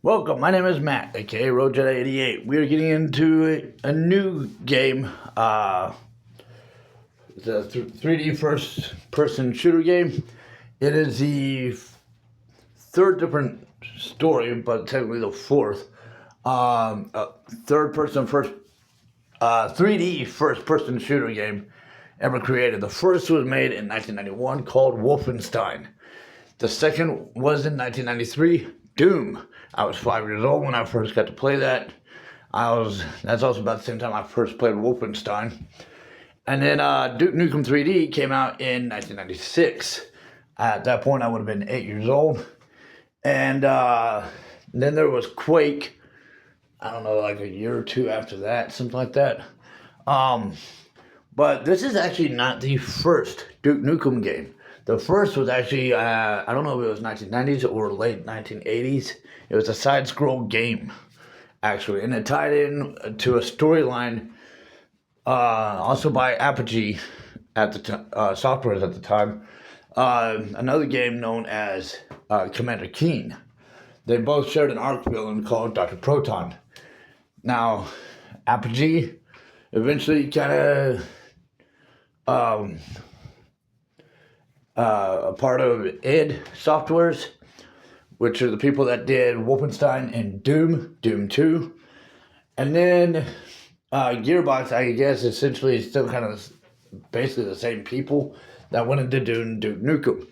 Welcome, my name is Matt, aka RoadJedi88. We are getting into a new game. It's a 3D first person shooter game. It is the third different story, but technically the fourth. Third person first, 3D first person shooter game ever created. The first was made in 1991 called Wolfenstein. The second was in 1993, Doom. I was 5 years old when I first got to play that. That's also about the same time I first played Wolfenstein. And then Duke Nukem 3D came out in 1996. At that point, I would have been 8 years old. And then there was Quake, I don't know, like a year or two after that, something like that. But this is actually not the first Duke Nukem game. The first was actually, I don't know if it was 1990s or late 1980s. It was a side-scroll game, actually. And it tied in to a storyline, also by Apogee at the softwares at the time. Another game known as Commander Keen. They both shared an arc villain called Dr. Proton. Now, Apogee eventually kind of a part of id Softwares, which are the people that did Wolfenstein and Doom 2. And then Gearbox, I guess, essentially is still kind of basically the same people that went into doing Duke Nukem.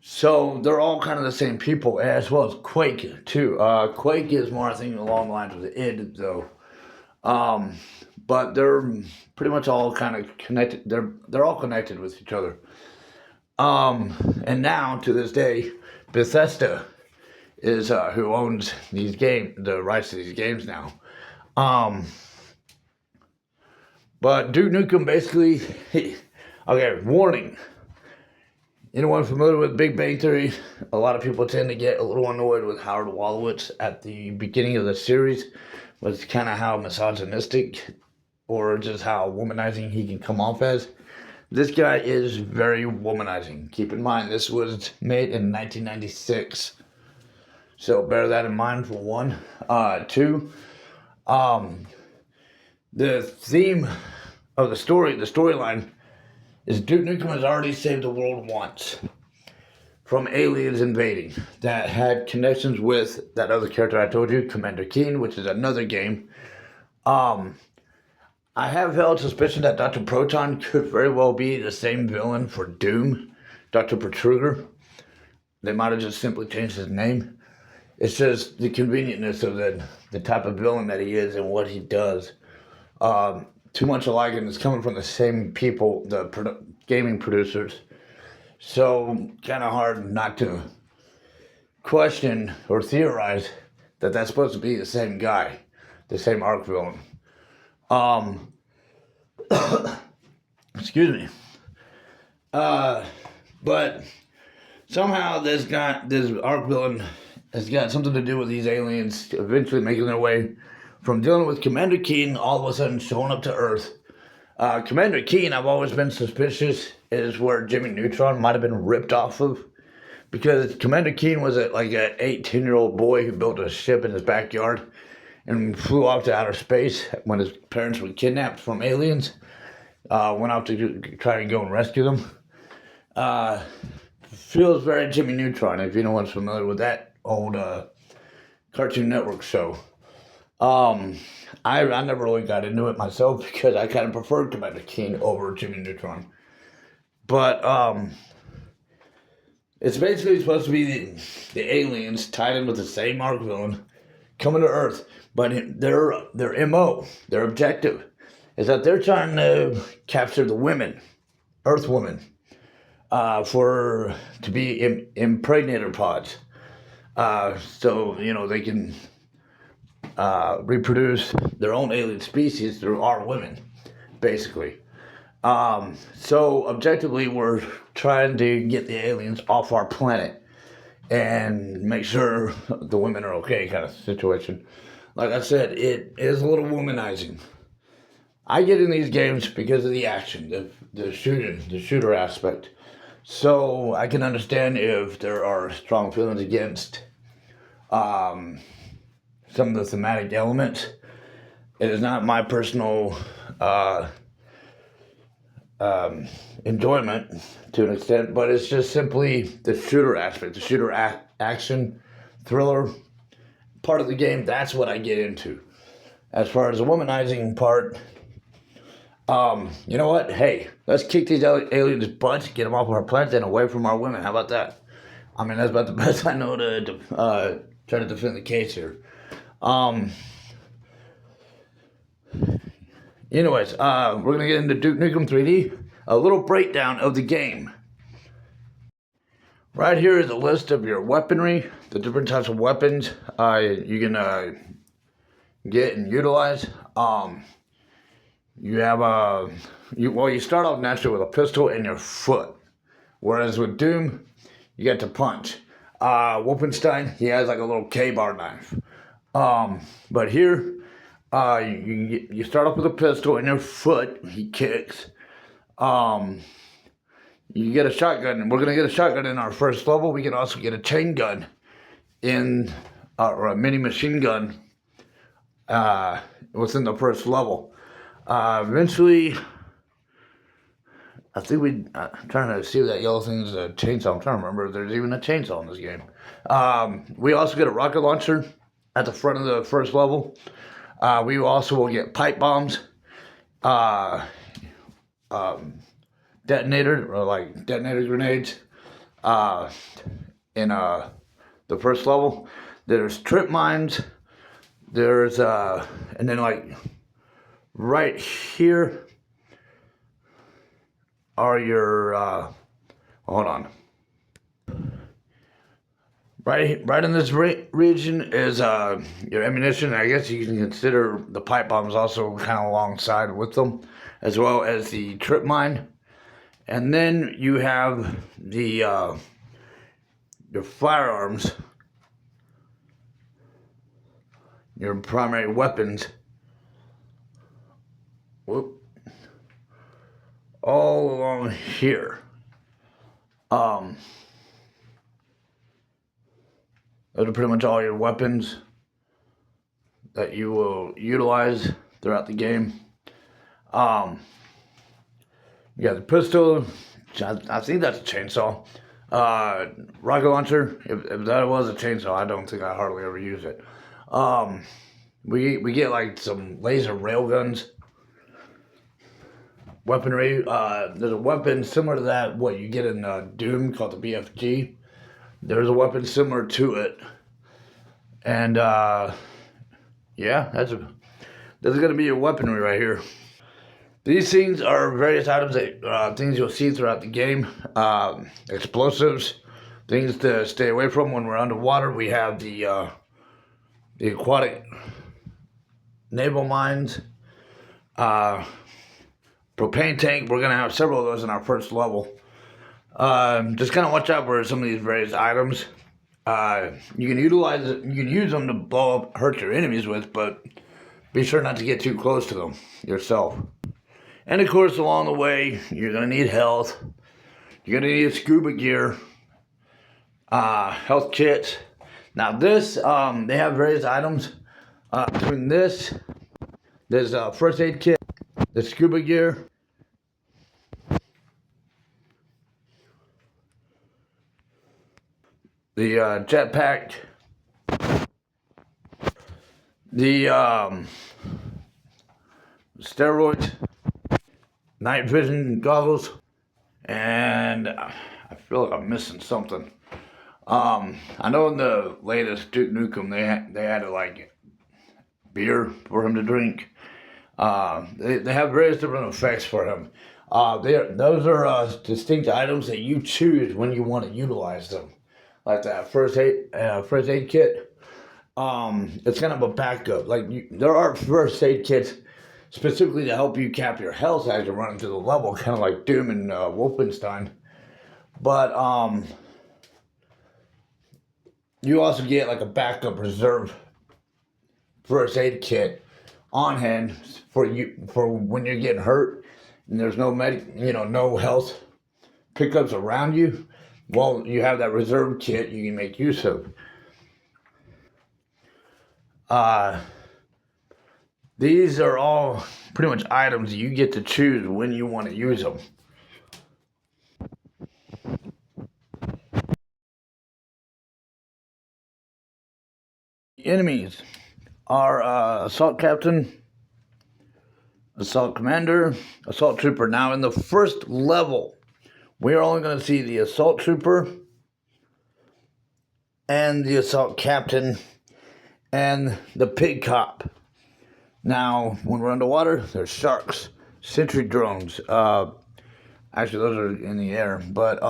So they're all kind of the same people, as well as Quake, too. Quake is more, I think, along the lines of the id, though. But they're pretty much all kind of connected. They're all connected with each other. And now, to this day, Bethesda is who owns the rights to these games now. But Duke Nukem basically, okay, warning. Anyone familiar with Big Bang Theory? A lot of people tend to get a little annoyed with Howard Wolowitz at the beginning of the series, was kind of how misogynistic or just how womanizing he can come off as. This guy is very womanizing. Keep in mind, this was made in 1996. So bear that in mind for one. Two, the theme of the storyline, is Duke Nukem has already saved the world once from aliens invading that had connections with that other character I told you, Commander Keen, which is another game. I have held suspicion that Dr. Proton could very well be the same villain for Doom, Dr. Protruger. They might have just simply changed his name. It's just the convenientness of the type of villain that he is and what he does. Too much alike, and it's coming from the same people, the gaming producers. So, kind of hard not to question or theorize that that's supposed to be the same guy, the same arc villain. Excuse me. But somehow this arc villain has got something to do with these aliens eventually making their way from dealing with Commander Keen, all of a sudden showing up to Earth. Commander Keen, I've always been suspicious, is where Jimmy Neutron might have been ripped off of. Because Commander Keen was like an 18-year-old boy who built a ship in his backyard and flew off to outer space when his parents were kidnapped from aliens. Went out to try and go and rescue them. Feels very Jimmy Neutron, if anyone's familiar with that old Cartoon Network show. I never really got into it myself because I kind of preferred Commander Keen over Jimmy Neutron. But it's basically supposed to be the aliens tied in with the same arc villain coming to Earth. But their MO, their objective, is that they're trying to capture the women, Earth women, to be impregnator pods. So, they can reproduce their own alien species through our women, basically. So, objectively, we're trying to get the aliens off our planet and make sure the women are okay, kind of situation. Like I said, it is a little womanizing. I get in these games because of the action, the shooter aspect. So I can understand if there are strong feelings against some of the thematic elements. It is not my personal enjoyment to an extent, but it's just simply the shooter aspect, the shooter action thriller part of the game. That's what I get into. As far as the womanizing part, you know what? Hey, let's kick these aliens' butts, get them off our planet and away from our women. How about that? I mean, that's about the best I know to try to defend the case here. Anyways, we're going to get into Duke Nukem 3D, a little breakdown of the game. Right here is a list of your weaponry, the different types of weapons you can get and utilize. You have you start off naturally with a pistol in your foot, whereas with Doom, you get to punch. Wolfenstein, he has like a little K-bar knife. But here, you start off with a pistol in your foot. He kicks. You get a shotgun. We're gonna get a shotgun in our first level. We can also get a chain gun or a mini machine gun within the first level. Eventually, I think I'm trying to see if that yellow thing is a chainsaw. I'm trying to remember if there's even a chainsaw in this game. We also get a rocket launcher at the front of the first level. We also will get pipe bombs, detonator grenades in the first level. There's trip mines. There's and then like right here are your hold on. Right in this region is your ammunition. I guess you can consider the pipe bombs also kind of alongside with them, as well as the trip mine. And then you have the your firearms, your primary weapons. Whoop. All along here. Those are pretty much all your weapons that you will utilize throughout the game. You got the pistol. I think that's a chainsaw. Rocket launcher. If that was a chainsaw, I don't think I hardly ever use it. We get like some laser rail guns. Weaponry. There's a weapon similar to that. What you get in Doom called the BFG. There's a weapon similar to it, and yeah, that's gonna be your weaponry right here. These things are various items that things you'll see throughout the game. Explosives, things to stay away from when we're underwater. We have the aquatic naval mines, propane tank. We're gonna have several of those in our first level. Just kind of watch out for some of these various items. You can use them to blow up, hurt your enemies with, but be sure not to get too close to them yourself. And of course, along the way, you're gonna need health. You're gonna need scuba gear, health kits. Now this, they have various items. Between this, there's a first aid kit, the scuba gear, the jetpack, the steroids, night vision goggles, and I feel like I'm missing something. I know in the latest Duke Nukem they had like beer for him to drink. They have various different effects for him. Those are distinct items that you choose when you want to utilize them. Like that first aid kit. It's kind of a backup. There are first aid kits specifically to help you cap your health as you're running through the level, kind of like Doom and Wolfenstein. But you also get like a backup reserve first aid kit on hand for when you're getting hurt and there's no no health pickups around you. Well, you have that reserve kit you can make use of. These are all pretty much items you get to choose when you want to use them. Enemies are Assault Captain, Assault Commander, Assault Trooper. Now in the first level, we are only going to see the Assault Trooper and the Assault Captain and the Pig Cop. Now, when we're underwater, there's sharks, sentry drones. Actually, those are in the air, but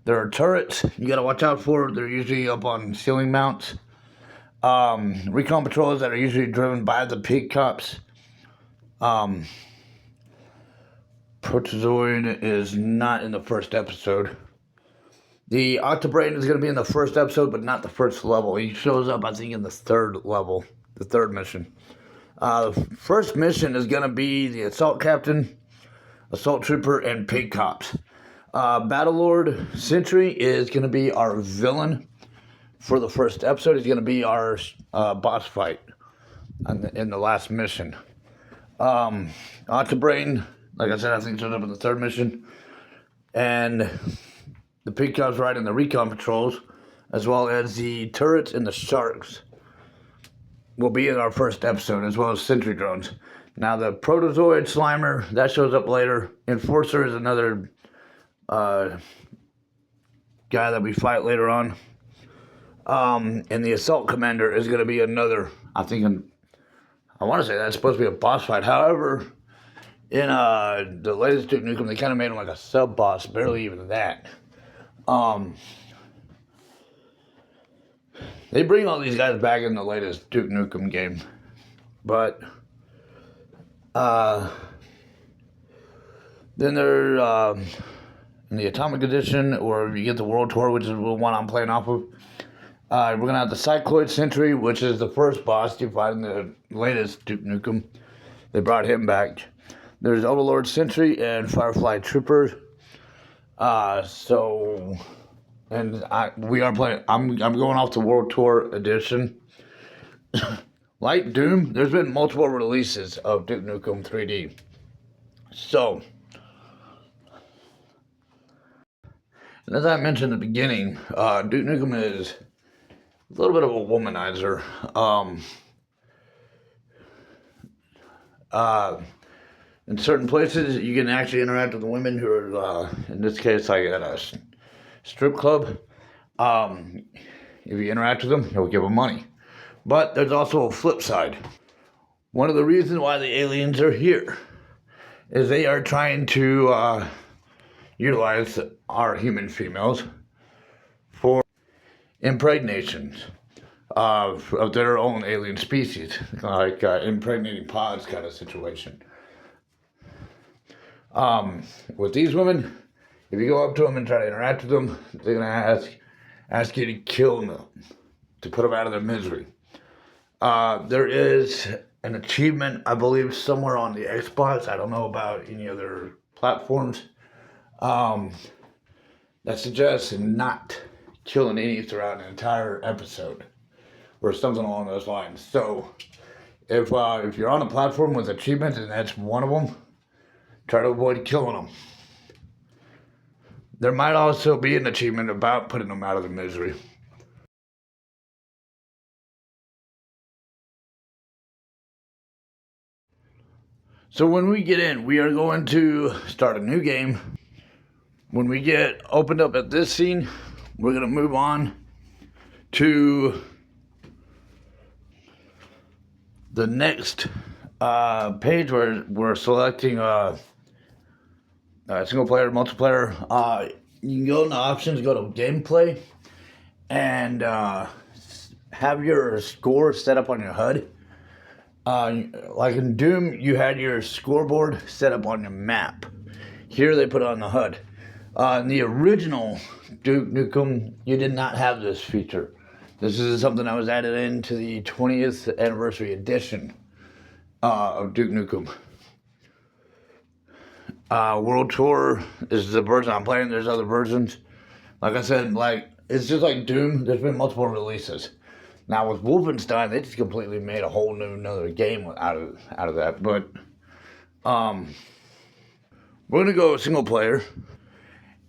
there are turrets you got to watch out for. They're usually up on ceiling mounts. Recon patrols that are usually driven by the Pig Cops. Protozoid is not in the first episode. The Octobrain is going to be in the first episode, but not the first level. He shows up, I think, in the third level, the third mission. The first mission is going to be the Assault Captain, Assault Trooper, and Pig Cops. Battlelord Sentry is going to be our villain for the first episode. He's going to be our boss fight in the last mission. Octobrain, like I said, I think shows up in the third mission. And the Pig Cops ride in the recon patrols, as well as the turrets and the sharks will be in our first episode, as well as sentry drones. Now the Protozoid Slimer, that shows up later. Enforcer is another guy that we fight later on. And the Assault Commander is going to be another, I want to say that's supposed to be a boss fight. However, in the latest Duke Nukem, they kind of made him like a sub-boss, barely even that. They bring all these guys back in the latest Duke Nukem game. But, then they're, in the Atomic Edition, or you get the World Tour, which is the one I'm playing off of. We're going to have the Cycloid Sentry, which is the first boss you fight in the latest Duke Nukem. They brought him back. There's Overlord Sentry and Firefly Trooper. We are playing. I'm going off the World Tour Edition. Like Doom, there's been multiple releases of Duke Nukem 3D. So, as I mentioned at the beginning, Duke Nukem is a little bit of a womanizer. In certain places, you can actually interact with the women who are, in this case, like at a strip club. If you interact with them, you'll give them money. But there's also a flip side. One of the reasons why the aliens are here is they are trying to utilize our human females for impregnations of their own alien species, like impregnating pods kind of situation. With these women, if you go up to them and try to interact with them, they're gonna ask you to kill them, to put them out of their misery. There is an achievement, I believe, somewhere on the Xbox. I don't know about any other platforms. That suggests not killing any throughout an entire episode, or something along those lines. So, if you're on a platform with achievements and that's one of them, try to avoid killing them. There might also be an achievement about putting them out of their misery. So when we get in, we are going to start a new game. When we get opened up at this scene, we're going to move on to the next page where we're selecting single player, multiplayer. You can go into options, go to gameplay, and have your score set up on your HUD. Like in Doom, you had your scoreboard set up on your map. Here they put it on the HUD. In the original Duke Nukem, you did not have this feature. This is something that was added into the 20th anniversary edition of Duke Nukem. World Tour is the version I'm playing. There's other versions. Like I said, it's just like Doom. There's been multiple releases. Now with Wolfenstein, they just completely made a whole new another game out of that. But we're gonna go single player,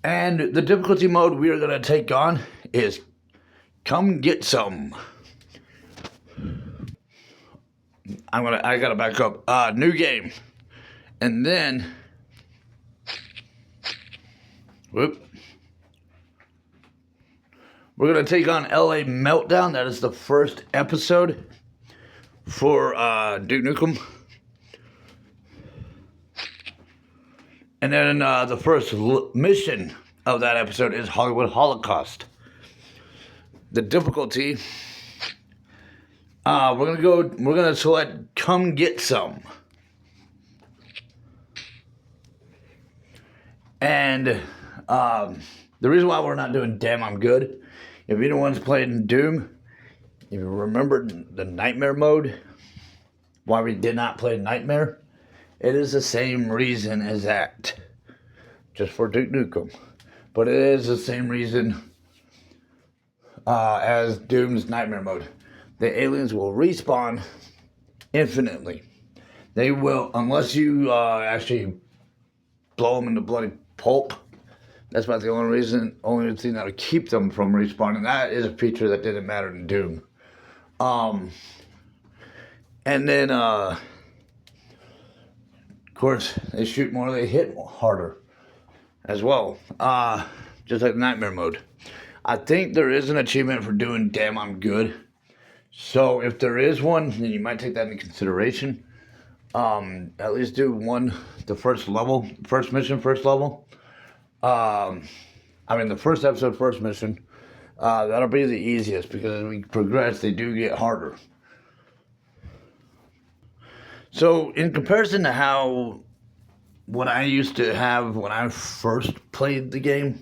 and the difficulty mode we are gonna take on is Come Get Some. I gotta back up. New game, and then whoop. We're going to take on LA Meltdown. That is the first episode for Duke Nukem. And then the first mission of that episode is Hollywood Holocaust. The difficulty, we're going to select Come Get Some. And the reason why we're not doing Damn I'm Good, if anyone's played in Doom, if you remember the Nightmare mode, why we did not play Nightmare, it is the same reason as that. Just for Duke Nukem. But it is the same reason as Doom's Nightmare mode. The aliens will respawn infinitely. They will, unless you actually blow them into bloody pulp. That's about the only thing that would keep them from respawning. That is a feature that didn't matter in Doom. And then, of course, they shoot more, they hit harder as well. Just like Nightmare mode. I think there is an achievement for doing Damn I'm Good. So if there is one, then you might take that into consideration. At least do the first level, first mission, first level. The first episode, first mission, that'll be the easiest because as we progress, they do get harder. So, in comparison to what I used to have when I first played the game,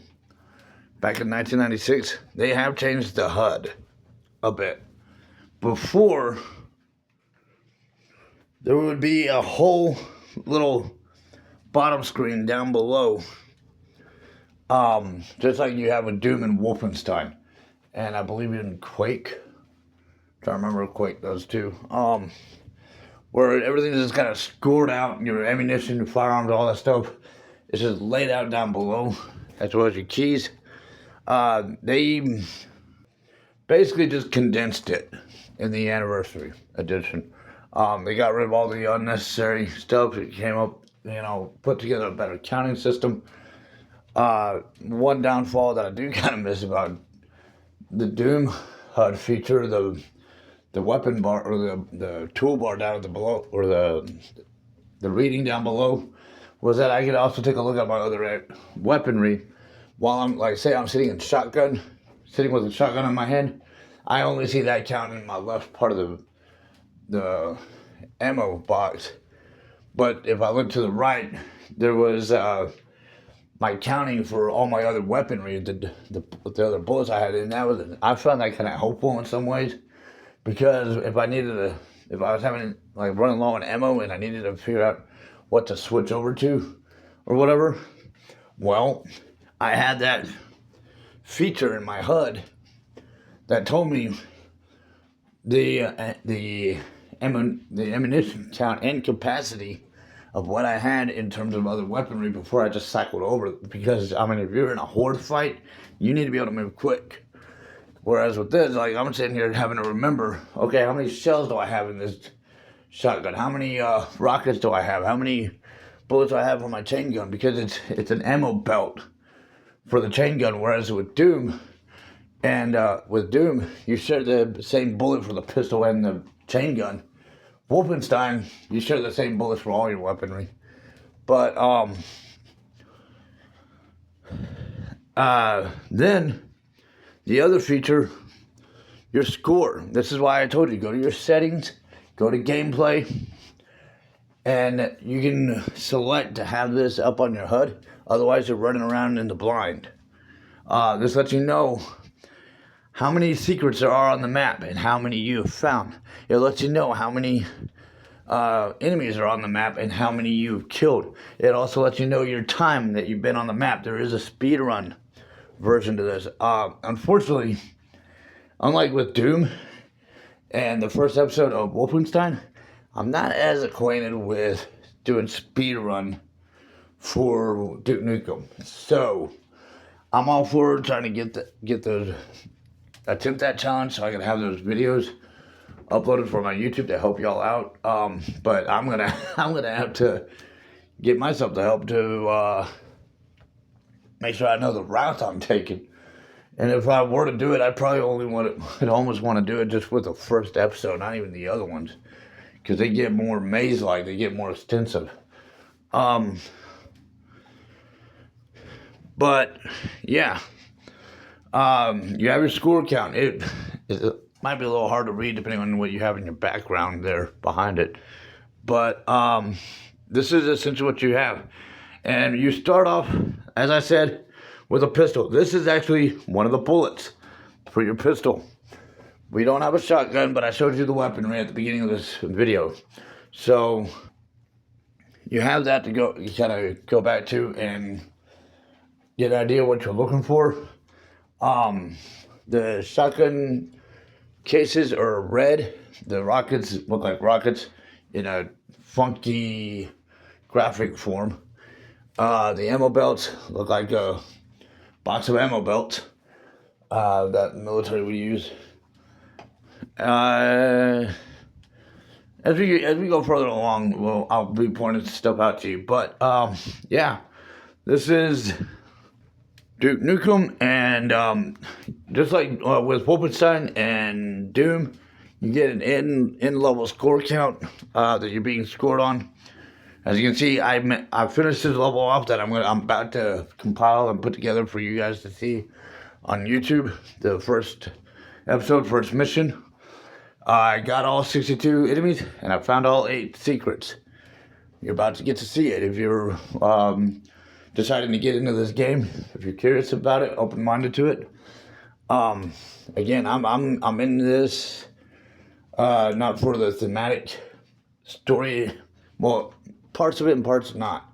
back in 1996, they have changed the HUD a bit. Before, there would be a whole little bottom screen down below. Just like you have with Doom and Wolfenstein. And I believe in Quake. I'm trying to remember Quake does too. Where everything's just kind of scored out, your ammunition, your firearms, all that stuff. It's just laid out down below, as well as your keys. They basically just condensed it in the anniversary edition. They got rid of all the unnecessary stuff. It came up, put together a better counting system. One downfall that I do kind of miss about the Doom HUD feature, the weapon bar or the toolbar down at the below, or the reading down below, was that I could also take a look at my other weaponry while I'm sitting with a shotgun in my hand. I only see that count in my left part of the ammo box. But if I look to the right, there was my counting for all my other weaponry, the other bullets I had in. I found that kind of helpful in some ways, because if I was having running low on ammo and I needed to figure out what to switch over to or whatever, well, I had that feature in my HUD that told me the ammunition count and capacity of what I had in terms of other weaponry before I just cycled over. Because, if you're in a horde fight, you need to be able to move quick. Whereas with this, I'm sitting here having to remember, okay, how many shells do I have in this shotgun? How many rockets do I have? How many bullets do I have on my chain gun? Because it's an ammo belt for the chain gun, whereas with Doom, you share the same bullet for the pistol and the chain gun. Wolfenstein, you share the same bullets for all your weaponry. But, then, the other feature, your score. This is why I told you, go to your settings, go to gameplay, and you can select to have this up on your HUD. Otherwise, you're running around in the blind. This lets you know how many secrets there are on the map and how many you have found. It lets you know how many enemies are on the map and how many you've killed. It also lets you know your time that you've been on the map. There is a speedrun version to this. Unfortunately, unlike with Doom, And the first episode of Wolfenstein, I'm not as acquainted with doing speedrun for Duke Nukem. So I'm all for trying to attempt that challenge so I can have those videos uploaded for my YouTube to help y'all out. But I'm gonna have to get myself the help to make sure I know the routes I'm taking. And if I were to do it, I'd probably almost want to do it just with the first episode, not even the other ones, because they get more maze-like, they get more extensive. But yeah, you have your score count. It might be a little hard to read depending on what you have in your background there behind it. But this is essentially what you have. And you start off, as I said, with a pistol. This is actually one of the bullets for your pistol. We don't have a shotgun, but I showed you the weaponry at the beginning of this video. So you have that to go, you kind of go back to and get an idea what you're looking for. The shotgun cases are red. The rockets look like rockets in a funky graphic form. The ammo belts look like a box of ammo belts that the military would use. As we go further along, I'll be pointing stuff out to you. But yeah, this is Duke Nukem, and just like with Wolfenstein and Doom, you get an in level score count that you're being scored on. As you can see, I finished this level off that I'm about to compile and put together for you guys to see on YouTube. The first episode, first mission. I got all 62 enemies, and I found all 8 secrets. You're about to get to see it if you're deciding to get into this game. If you're curious about it, open-minded to it. Again, I'm in this not for the thematic story. Well, parts of it and parts not.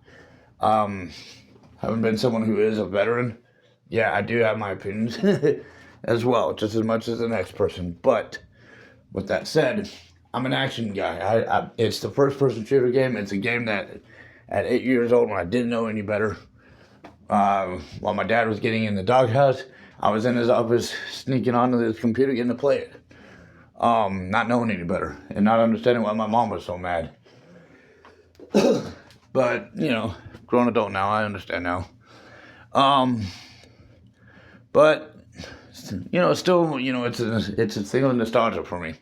Having been someone who is a veteran, yeah, I do have my opinions as well, just as much as the next person. But with that said, I'm an action guy. It's the first-person shooter game. It's a game that, at 8 years old, when I didn't know any better, while my dad was getting in the doghouse, I was in his office sneaking onto his computer getting to play it. Not knowing any better and not understanding why my mom was so mad. But, you know, grown adult now, I understand now. But, you know, still, you know, it's a thing of nostalgia for me.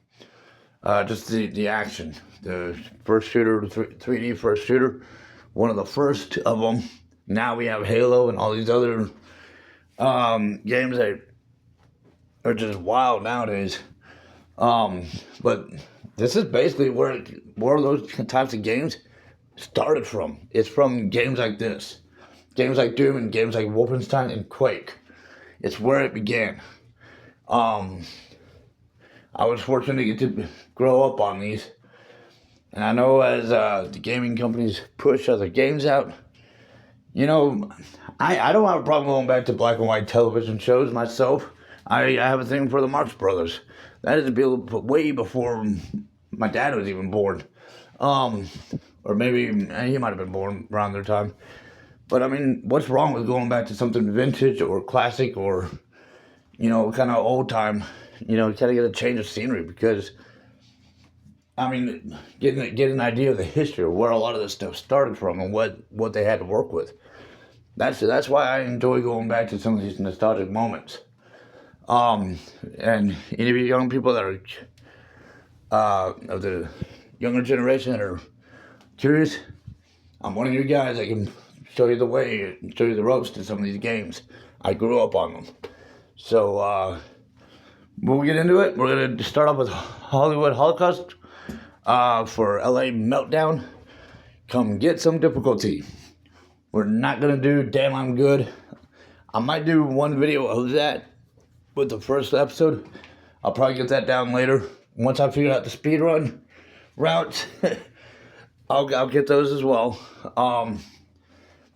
Just the action. The first shooter, 3D first shooter. One of the first of them. Now we have Halo and all these other games that are just wild nowadays. But this is basically where those types of games started from. It's from games like this. Games like Doom and games like Wolfenstein and Quake. It's where it began. I was fortunate to get to grow up on these. And I know as the gaming companies push other games out, you know, I don't have a problem going back to black and white television shows myself. I have a thing for the Marx Brothers. That is way before my dad was even born. Or maybe he might have been born around their time. But I mean, what's wrong with going back to something vintage or classic or, you know, kind of old time? You know, kind of get a change of scenery because, I mean, get an idea of the history of where a lot of this stuff started from and what they had to work with. That's why I enjoy going back to some of these nostalgic moments. And any of you young people that are of the younger generation that are curious, I'm one of you guys that can show you the way, show you the ropes to some of these games. I grew up on them. So, we'll get into it. We're going to start off with Hollywood Holocaust for LA Meltdown. Come get some difficulty. We're not going to do Damn I'm Good. I might do one video of that with the first episode. I'll probably get that down later. Once I figure out the speedrun routes, I'll get those as well.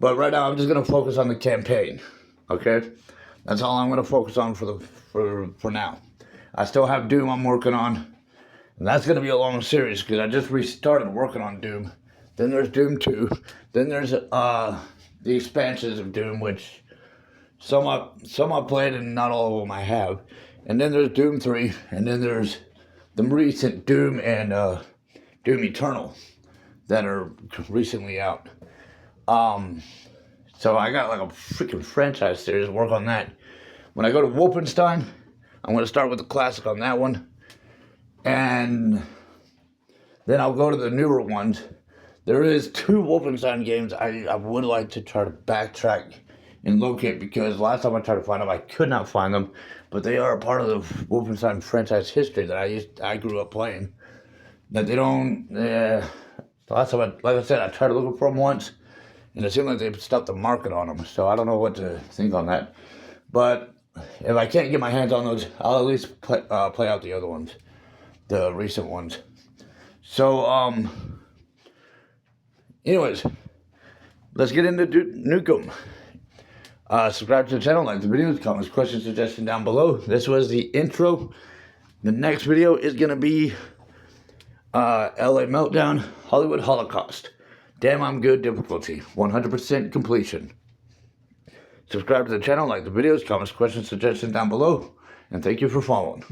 But right now I'm just going to focus on the campaign. Okay? That's all I'm going to focus on for now. I still have Doom I'm working on. And that's going to be a long series because I just restarted working on Doom. Then there's Doom 2. Then there's the expansions of Doom, which some I played and not all of them I have. And then there's Doom 3. And then there's the recent Doom and Doom Eternal that are recently out. So I got like a freaking franchise series to work on that. When I go to Wolfenstein, I'm going to start with the classic on that one. And then I'll go to the newer ones. There is 2 Wolfenstein games I would like to try to backtrack and locate, because last time I tried to find them, I could not find them. But they are a part of the Wolfenstein franchise history that I grew up playing. That they don't... last time, like I said, I tried to look for them once, and it seemed like they stopped the market on them. So I don't know what to think on that. But if I can't get my hands on those, I'll at least play out the other ones. The recent ones. So, anyways, let's get into Nukem. Subscribe to the channel, like the videos, comments, questions, suggestions down below. This was the intro. The next video is going to be LA Meltdown, Hollywood Holocaust. Damn, I'm good difficulty. 100% completion. Subscribe to the channel, like the videos, comments, questions, suggestions down below. And thank you for following.